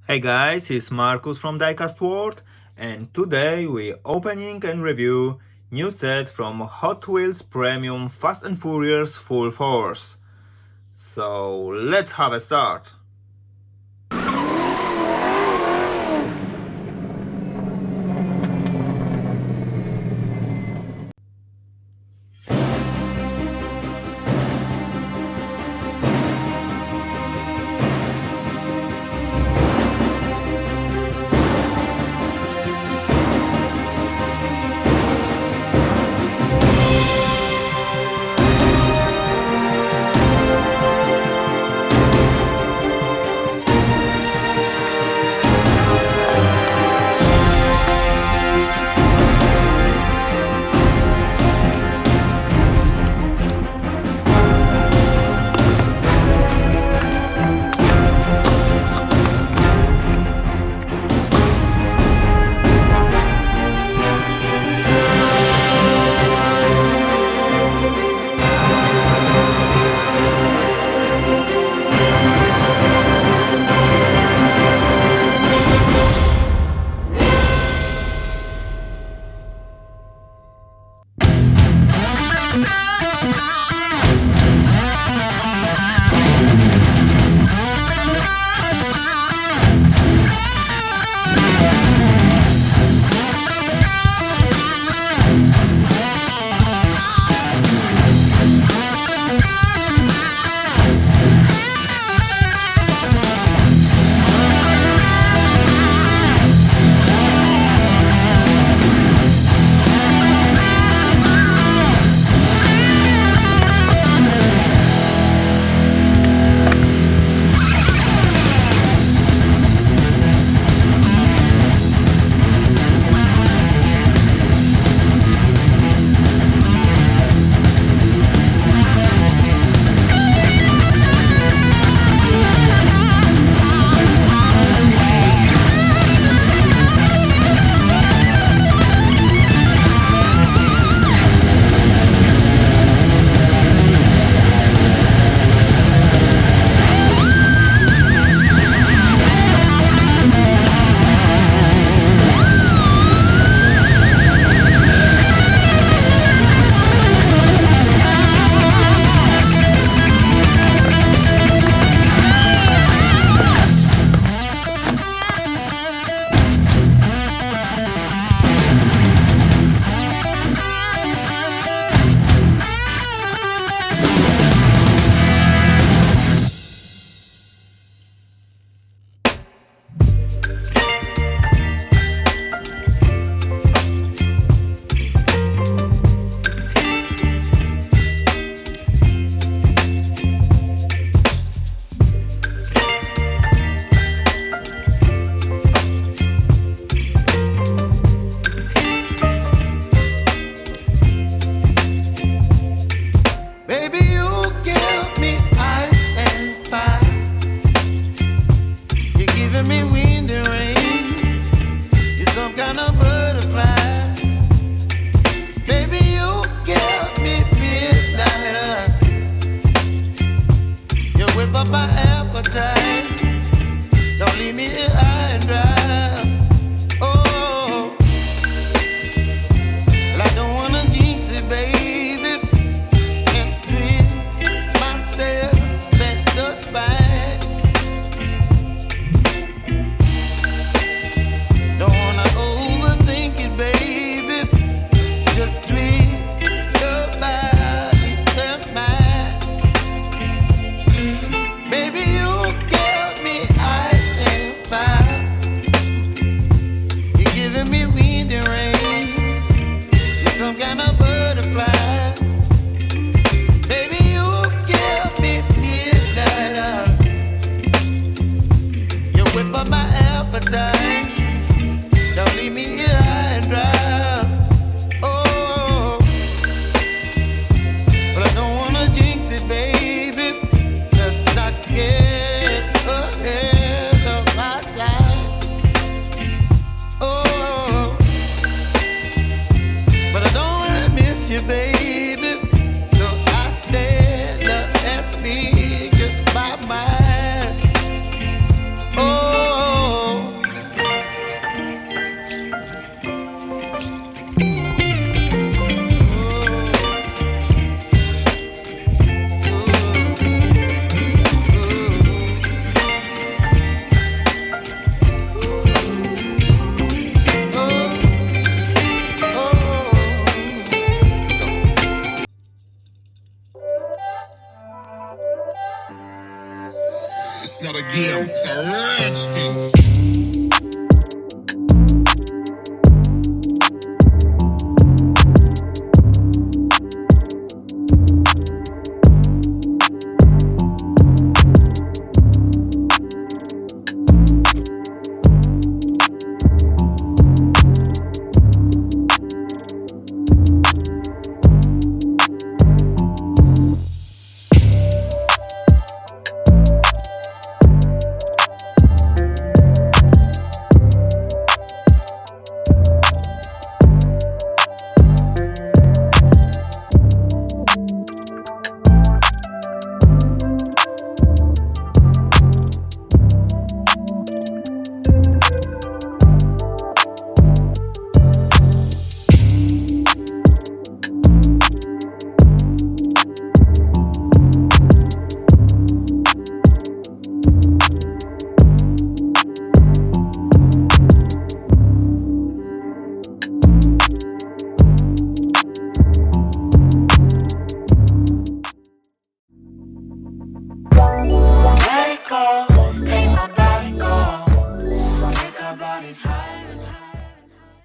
Hey guys, it's Marcus from Diecast World, and today we opening and review new set from Hot Wheels Premium Fast and Furious Full Force. So let's have a start. Baby, you give me ice and fire. You're giving me wind and rain. You're some kind of butterfly. Baby, you give me midnight. You whip up my appetite. Don't leave me here high and dry. Oh, well, I don't wanna jinx it, baby. Don't leave me here high and dry. Oh, but I don't wanna jinx it, baby. Let's not get ahead of my time. Oh, but I don't wanna miss you, baby. So I stand up and speak just my mind. Oh. It's a rich thing.